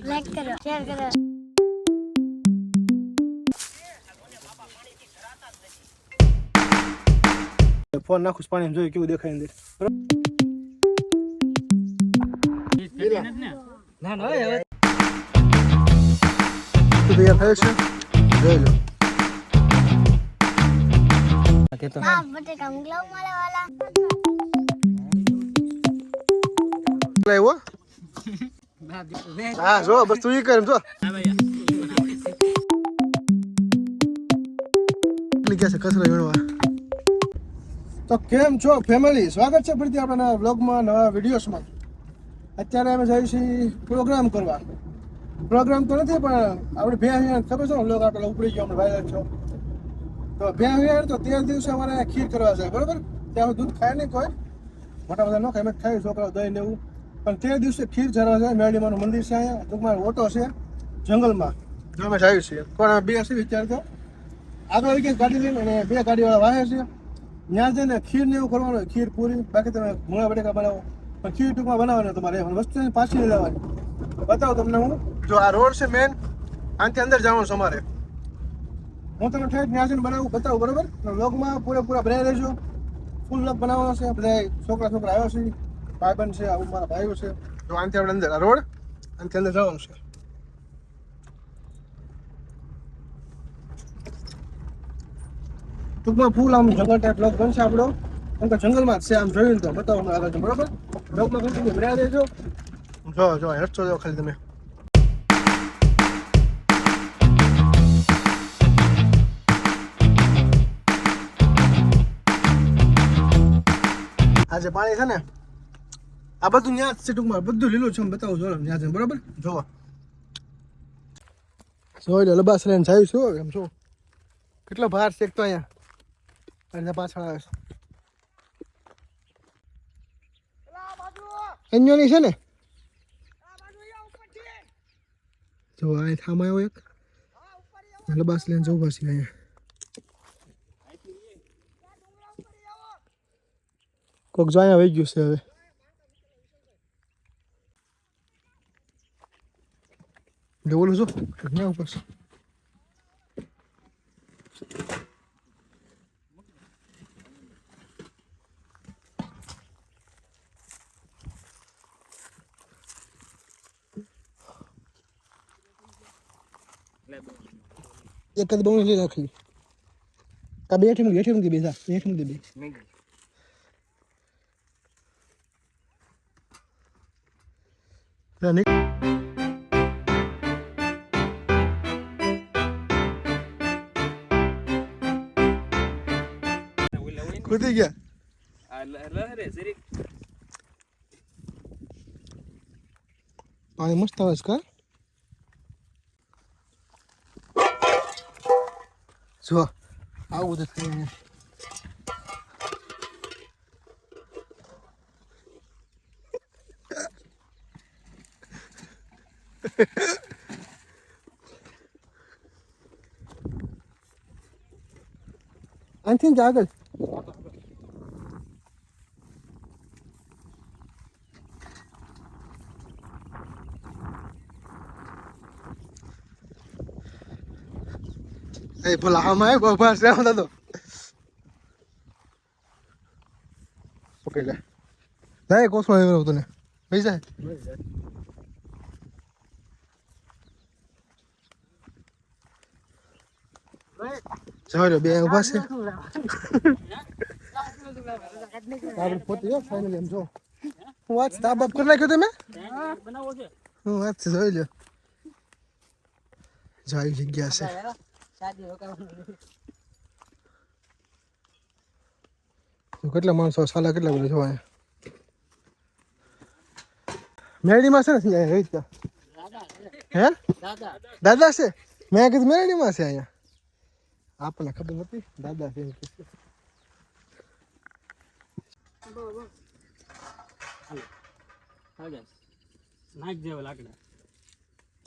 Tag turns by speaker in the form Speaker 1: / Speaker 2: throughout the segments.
Speaker 1: Like કરો, share કરો.
Speaker 2: Phone નાખું પાણી જોયું કેવું દેખાય અંદર.
Speaker 3: ના ના હવે
Speaker 2: તો તૈયાર થાય છે જોઈ લો.
Speaker 1: હા બટેકા મોકલાવ મારા વાલા.
Speaker 2: લાવ્યો હા જો બસ તું ઈ કર જો કે છે કચરો વીણવા. તો કેમ છો ફેમિલી, સ્વાગત છે ફરીથી આપણા નવા વ્લોગમાં, નવા વિડીયોસમાં. અત્યારે અમે જઈએ છીએ પ્રોગ્રામ કરવા. પ્રોગ્રામ તો નથી પણ આપણે બે અહીંયા ખબર છે ને લોકો આપણે ઉપડી ગયો અમને વાયરલ છો તો બે અહીંયા તો 13 દિવસે અમારે ખીર કરવા છે બરોબર. ત્યાં દૂધ ખાય નહીં કોઈ, મોટા બધા ન ખાય, એમ ખાય છોકરાઓ દહીં ને એવું. પણ 13 દિવસે ખીર ચડવા છે. મેરડીમાનું મંદિર છે અહીંયા, ટૂંકમાં ઓટો છે જંગલમાં. જો અમે જઈએ છીએ પણ બે હશે વિચાર તો આગળ એક ગાડી લઈને અને બે ગાડીવાળા વાહે છે. ત્યાં જઈને ખીર ને એવું કરવાનું હોય, ખીર પૂરી. બાકી તમે મૂળા બટેકા બનાવો પણ ખીર ટૂંકમાં બનાવવાની તમારે વસ્તુ પાછી લઈ લેવાની. બતાવો તમને હું. જો આ રોડ છે મેન, આનાથી અંદર જવાનું છે અમારે. હું તમને ઠેઠ ત્યાં જઈને બનાવું બતાવું બરોબર. વ્લોગમાં પૂરેપૂરા બનાવી રહેજો. ફૂલ વ્લોગ બનાવવાનો છે. બધા છોકરા આવ્યો છે, ભાઈબંધ છે, આવું મારા ભાઈઓ છે. જો આનાથી આપણે અંદર આ રોડ, આનાથી અંદર જવાનું છે. ટૂંકમાં ફૂલ આમ જંગલ ટાઈપ બ્લોગ બનશે આપણો, કેમ કે જંગલમાં જ છે. આમ જોયું તો બતાવો અમે આગળ બરોબર. બ્લોગમાં કન્ટિન્યુ બનાવી દેજો. જો રસ્તો જો ખાલી તમે. આ જે પાણી છે ને આ બધું ન્યા જ છે. ટૂંકમાં બધું લીલું છે. બતાવું જો ન્યા છે બરોબર. જોવો જોઈ લો લબાસ લઈને જાય છું એમ. જો કેટલો ભાર છે એક તો અહીંયા અને પાછળ આવે છે એન્જોની છે ને. જો આ થામાં આવ્યો એક લબાસ લઈને જવું પાછી અહીંયા. કોક જો અહીંયા વહી ગયું છે હવે. બોલું છું ક્યાં ઉપર છે. એક જ બહુ લઈ રાખી કા બે ઠીક હેઠી મૂકી બેસા હેઠી મૂકી બે કૂદી ગયા. પાણી મસ્ત આવે છે કા. જો આવું બધું થાય. આનથી જ આગળ એ ભલા આમાં બફાર છે આમ તો. ઓકે લે લાય કોસો આવ્યો તને પૈસા ચાલો બે ઉભા છે. આપણે પોતે ફાઇનલી એમ જો હું વાત તાપ બાપ કરી નાખ્યો તમે હું વાત છે જોઈ લો. જાય જગ્યા છે. કેટલા માણસો સાલા કેટલા બધા જોવા મેરડીમાં છે ને હે દાદા છે. મેં કીધું મેરડીમાં છે અહીંયા. આપણને ખબર નથી દાદા છે.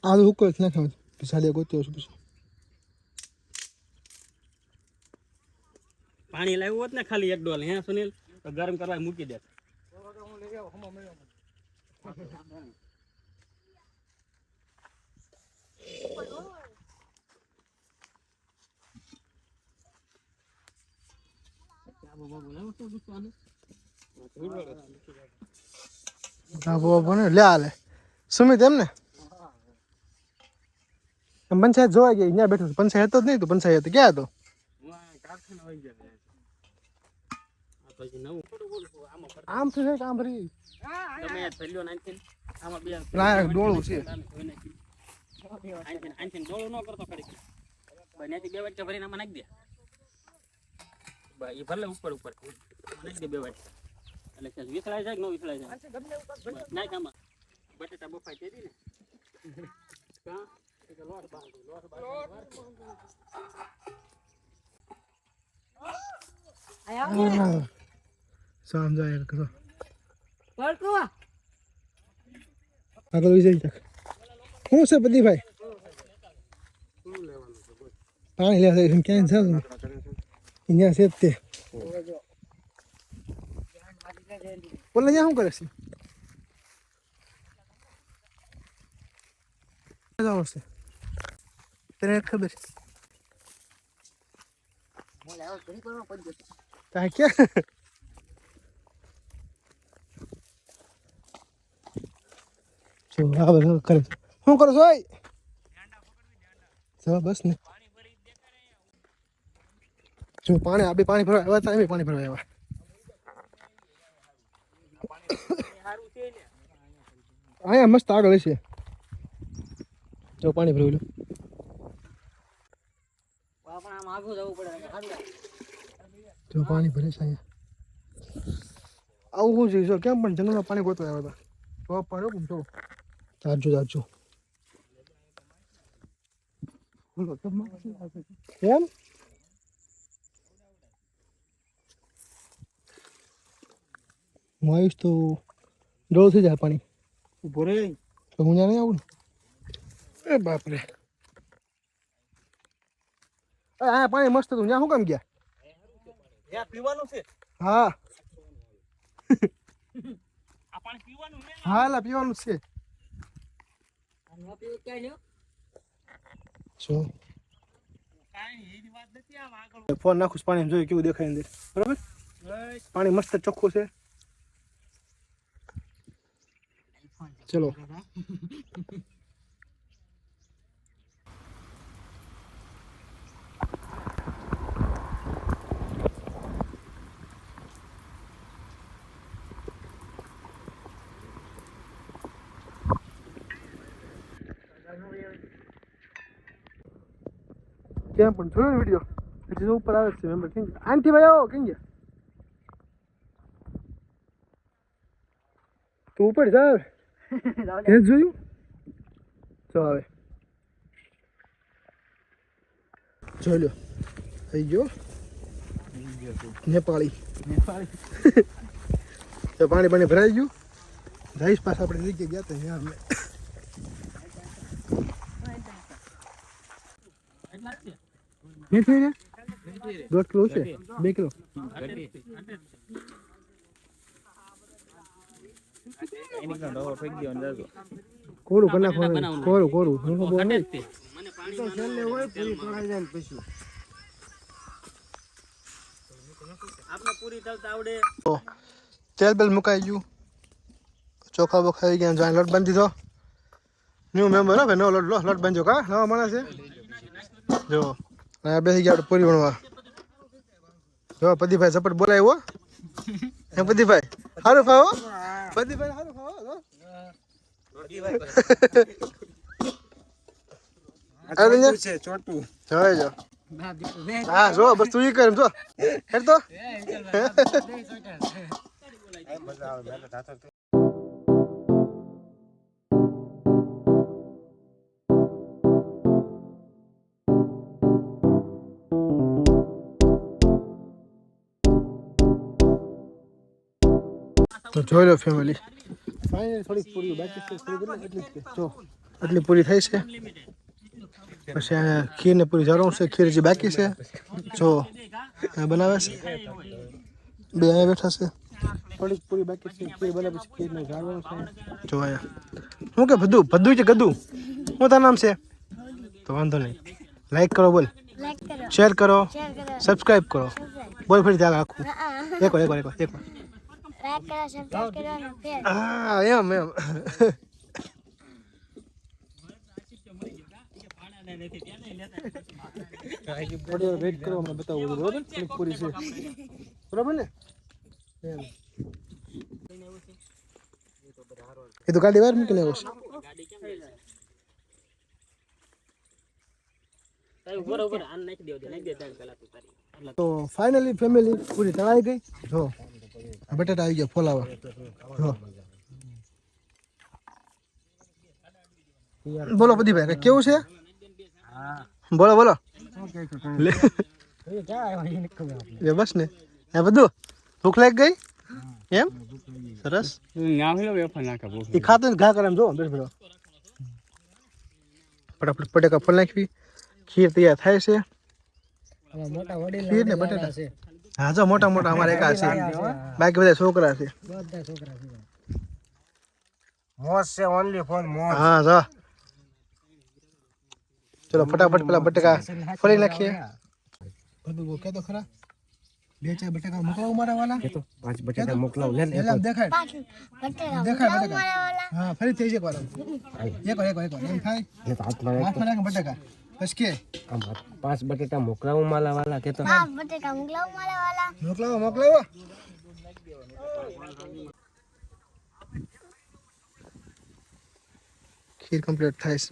Speaker 2: આ ઉકળ નાખ્યો સાલી ગોત્યો છું પછી
Speaker 3: પાણી લાવ્યું હોત ને ખાલી એક ડોલ હે સુનિલ તો ગરમ કરવા મૂકી દે.
Speaker 2: લે હાલે સુમિત એમ ને પંચાયત જોવા ગઈ ત્યાં બેઠો પંચાયત હતો જ નહીં તો પંચાયત ક્યાં હતો આમ તો આમ ભરી ડોળું છે
Speaker 3: ડોળું ન કરતો ખરી ત્યાંથી 2 વાટકા ભરીને આમાં નાખી દે એ ભલે ઉપર નાખી દે 2 વાટકા એટલે વિસળાય જાય કે ન વિસળાય જાય નાખ આમાં બટેટા બફાઈ દે ને
Speaker 2: સમજાય કરો આગળ વિજય તક શું છે પ્રદીપભાઈ પાણી લેવા જાય ક્યાં જાવ અહીંયા છે તે બોલે અહીંયા શું કરે છે જવાનું છે તને ખબર છે કાંઈ ક્યાં જો આ બધું કરે છે શું કરો છો બસ ને જો પાણી આ બે પાણી ભરવા આવ્યા હતા પાણી ભરવા આવ્યા અહીંયા મસ્ત આગળ છે જો પાણી ભરેલું જો પાણી ભરે છે અહીંયા આવું શું છે જો કેમ પણ જંગલમાં પાણી ગોતવા આવ્યા હતા તો પાણી જો જાજો એમ માયુસ તો ડોળ થઈ જાય પાણી ઉભો રે તો હું ત્યાં નહીં આવું ને એ બાપરે હા પાણી મસ્ત હતું ત્યાં શું કામ ગયા
Speaker 3: પીવાનું છે
Speaker 2: હા
Speaker 3: આ પાણી પીવાનું છે
Speaker 2: હા લા પીવાનું છે ફોન નાખું પાણી જોયું કેવું દેખાય અંદર બરાબર પાણી મસ્ત ચોખ્ખું છે ચલો કેમ પણ જોયો ને વિડીયો હજી ઉપર આવે છે મેમ્બર કેમ આંટી ભાઈ આવો કેમ ગયા તું ઉપર જા એ જોયું તો આવે જોઈ લો થઈ ગયો નેપાળી તો પાણી ભરાઈ ગયું જઈશ પાછા આપણે જગ્યાએ ગયા હતા ત્યાં અમે નહીં 1.5 કિલો છે 2 કિલો કોરું કરી નાખવાનું કોરું તેલ બેલ મુકાઈ ગયું ચોખા બોખા આવી ગયા લોટ બાંધી દીધો ન્યુ મેમ્બર હો ભાઈ નવો લોટ બાંધ્યો કા નવા માણસ છે જો બેસી ગયા આપણે પૂરી ભણવા જો પદીભાઈ ઝપટ બોલાવ્યો હે પદીભાઈ સારું ખાવો પદીભાઈ સારું ખાવો હા જો બસ તું ઈ કર જો હેડ તો તો જોઈ લો ફેમિલી ફાઇનલી થોડીક પૂરી બાકી છે એટલી પૂરી થઈ છે પછી ખીરને પૂરી જરૂર છે ખીર જે બાકી છે જો બનાવે છે બે અહીંયા બેઠા છે થોડીક પૂરી બાકી છે પૂરી બનાવે છે ખીરને જાળવાનું છે જો અહીંયા શું કે ભદ્દુ છે ગદ્દુ શું તારું નામ છે તો વાંધો નહીં લાઈક કરો બોલ શેર કરો સબસ્ક્રાઈબ કરો બોલ ફરી ત્યાં આખું એક વાર
Speaker 1: લાઈક કરો સબસ્ક્રાઇબ કરો અને શેર
Speaker 2: હા એમ થોડી વાર વેઇટ કરો અમને બતાવું બરોબર પૂરી છે બરોબર ને એમ એ તો ગાડી વાર મૂકીને આવ્યો છે
Speaker 3: બરોબર આન નાખી દેજો નાખી દે 3 કલાક તારી
Speaker 2: તો ફાઇનલી ફેમિલી પૂરી તળાઈ ગઈ જો બટાટા આવી ગયા ફોલાવા જો બોલો પ્રદીપભાઈ કેવું છે બોલો બોલો લે બસ ને એ બધું ભૂખ લાગી ગઈ એમ સરસ એ ખાતો ને ઘા કરે એમ જો બેસ બેઠો ફટાફટ બટાકા ફોલ નાખવી ખીર તૈયાર થાય છે ખીર ને બટાટા હા જો મોટા મોટા અમારે એકા છે બાકી બધા છોકરા છે
Speaker 4: મોસ છે ઓનલી ફોર મોસ
Speaker 2: હા જો ચલો ફટાફટ પેલા બટાકા ફોલી નાખીએ બધું કે તો ખરા 2-4 બટાકા મોકલાવો મારા વાલા
Speaker 4: કે તો 5 બટાકા મોકલાવ લે
Speaker 2: એલા દેખાય
Speaker 1: બટેકા
Speaker 2: દેખાય
Speaker 1: મોકલાવો
Speaker 2: બટાકા
Speaker 1: મારા વાલા
Speaker 2: હા ફરી થઈ જાય એકવાર એમ થાય
Speaker 4: ને હાથમાં
Speaker 2: હાથમાં નાખ બટાકા બસ કે
Speaker 4: 5 બટાકા મોકલાવ માલા વાલા કે તો
Speaker 1: બટેકા મોકલાવો મારા વાલા
Speaker 2: મોકલાવો મોકલાવો ખીર કમ્પ્લીટ થાય છે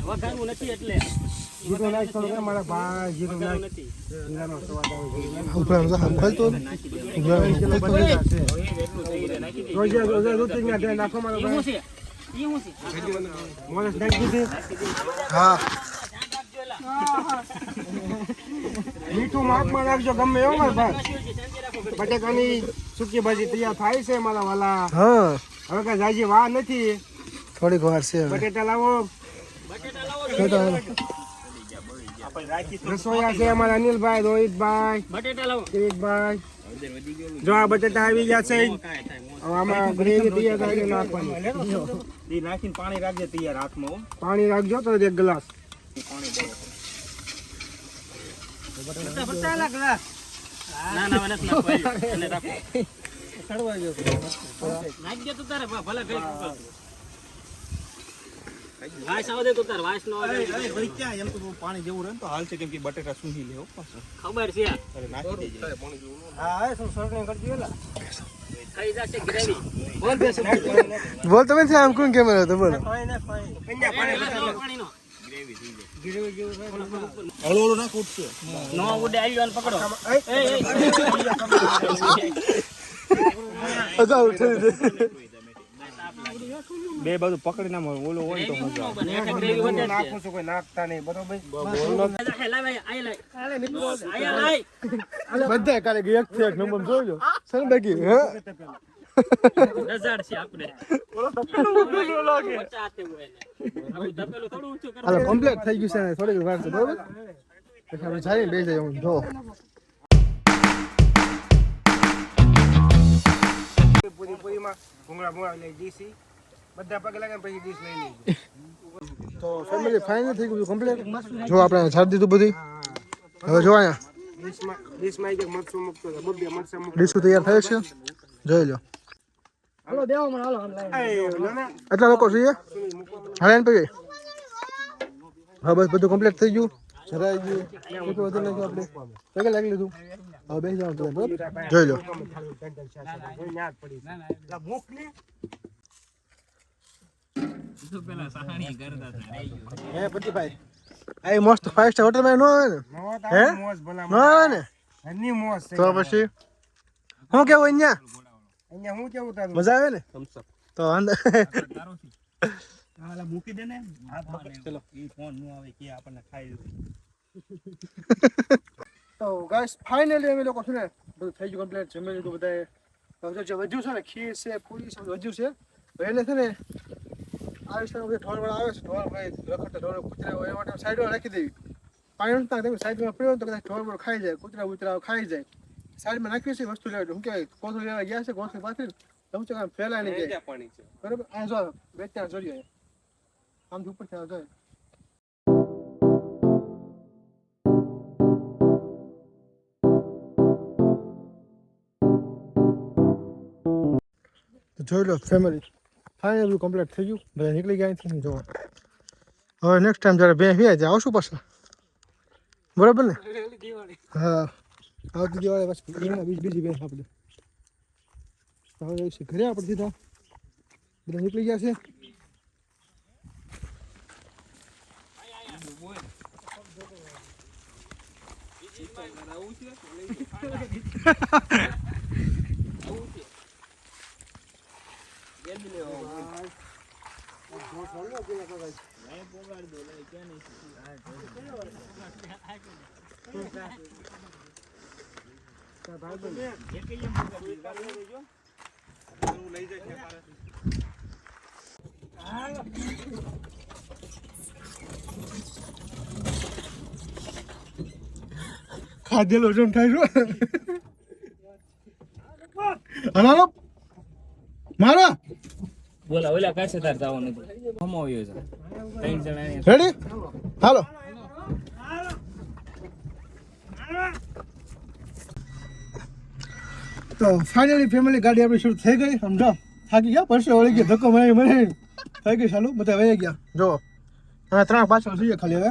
Speaker 3: વઘારવું નથી એટલે
Speaker 4: જીરો નાખ તો મારા ભાઈ જીરો નાખ જીરાનો સ્વાદ આવે
Speaker 2: ઉપર ખોલતો
Speaker 4: રોજે રોજે રોટી ના દે નાખો મારા ભાઈ
Speaker 3: છે ઈ હું છે
Speaker 4: મોસ નાખી દીધી
Speaker 2: હા
Speaker 4: મીઠું માપમાં રાખજો ગમે એવું મારા ભાઈ બટેકાની સૂકી ભાજી તૈયાર થાય છે મારા વાલા
Speaker 2: હા
Speaker 4: હવે કઈ જાજી વાર નથી
Speaker 2: થોડીક વાર છે
Speaker 4: બટેટા લાવો રસોઈયા છે અમારા અનિલભાઈ રોહિતભાઈ
Speaker 3: બટેટા લાવો
Speaker 4: કિરીટભાઈ જો આ બટેટા આવી ગયા છે હવે આમાં ગ્રેવી તૈયાર કરીને નાખવાની
Speaker 5: નાખીને પાણી રાખજે તૈયાર હાથમાં
Speaker 4: પાણી રાખજો તો એક ગ્લાસ
Speaker 3: ના ના મને નાખો અને રાખો નાખ દે તું તારે ભલે ગઈ વાસ આવે તો તાર વાસ નો આવે
Speaker 5: ક્યાં એમ તો પાણી જેવું રહે ને તો હાલ છે કેમ કે બટેટા સૂંઘી લેવો
Speaker 3: ખબર છે
Speaker 5: અરે નાખી દેજે
Speaker 4: હા શું સરને કરજો એલા
Speaker 3: થઈ જશે ગ્રેવી
Speaker 2: બોલ તમે છે આમ કોણ કેમેરા હતો બોલો
Speaker 3: પાણીનો
Speaker 5: હળવો નાખ ઉઠશે
Speaker 3: નો ઉડે આવ્યો પકડો
Speaker 2: અજા ઉઠી દે
Speaker 5: બે બાજુ પકડી ના ઓલો હોય તો મજા
Speaker 4: નાખું છું કોઈ નાખતા નહીં બરોબર
Speaker 2: બધા કાલે એક થી એક નંબર જોજો સર બાકી હે
Speaker 3: રજાડ છે આપણે
Speaker 2: હાલો કમ્પ્લીટ થઈ ગયું છે થોડીક વાર છે બરોબર પછી આપણે જઈને બેસી જઈએ જો
Speaker 4: પૂરીમાં ભૂંગળા લઈ દીસી બધા પગ લાગે પછી ડીશ લઈ લેજો
Speaker 2: તો ફેમિલી ફાઇનલ થઈ ગયું કમ્પ્લીટ જો આપણે છાડી દીધું બધી હવે જો અહીંયા
Speaker 4: ડીશમાં એક મરચું મૂકતો હતો બબ્બે મરચા મૂકતો
Speaker 2: ડીશ તૈયાર થયો છે જોઈ લો
Speaker 4: હાલો દેવો મને હાલો ના
Speaker 2: એટલા લોકો છીએ હાલે ને પછી હા બસ બધું કમ્પ્લીટ થઈ ગયું સરાઈ ગયું એટલું વધુ લાગ્યું આપણે પગે લાગી લીધું હવે બેસી જવાનું બરોબર જોઈ લો હે પતિભાઈ આ મસ્ત 5 સ્ટાર હોટલ માં નો આવે ને હે
Speaker 4: મોસ ભલા
Speaker 2: નો આવે ને
Speaker 4: હની મોસ છે
Speaker 2: તો પછી હું કેવું અહીંયા
Speaker 4: અહીંયા હું કેવું તારું
Speaker 2: મજા આવે ને તો અંદર
Speaker 5: હાલા મૂકી દે ને હાથ પકડ ચલો ઈ ફોન નો આવે કે આપણને ખાઈ
Speaker 2: તો ગાઈસ ફાઇનલી અમે લોકો છે ને બધું થઈ ગયું કમ્પ્લીટ જમી લીધું બધાએ હવે જે વધ્યું છે ને ખીર છે પૂરી છે વધ્યું છે એટલે છે ને આ વિસ્તારમાં બધે ઢોર વાળા આવે છે ઢોર ભાઈ રખડતા ઢોર કૂતરા હોય એ માટે સાઈડમાં રાખી દેવી પાણી નથી તમે સાઈડમાં પડ્યો તો કદાચ ઢોર બોર ખાઈ જાય કૂતરા ઉતરા ખાઈ જાય સાઈડમાં નાખી છે વસ્તુ લેવા શું કહેવાય કોથળી લેવા ગયા છે કોથળી પાથરી તો શું છે ફેલાય નહીં જાય બરાબર આ જો બે ત્યાં જોડ્યો આમથી ઉપર ત્યાં જાય. તો જોઈ લો ફેમિલી, ફાઇનલી કમ્પ્લીટ થઈ ગયું. બધા નીકળી ગયા અહીંથી. જોવો હવે નેક્સ્ટ ટાઈમ જ્યારે બે વ્યાય જાય આવશું પાછા, બરાબર ને? હા, આવતી દિવાળી પાછી એમાં બીજી બે આપણે હવે જઈશું ઘરે. આપણે સીધા બધા નીકળી ગયા છે. ખાધેલો જેમ થાય છે. હલો મારા
Speaker 6: બોલા ઓલા કાશે તાર જવાનું હતું આવ્યો છે 3 જણા
Speaker 2: રેડી હાલો. તો ફાઇનલી ફેમિલી ગાડી આપણી શરૂ થઈ ગઈ. સમજો થાકી ગયા, પરસે વળી ગયા, ધક્કો મારી મને થઈ ગઈ. ચાલુ બધા વહી ગયા. જો અમે 3 પાછળ જોઈએ ખાલી હવે.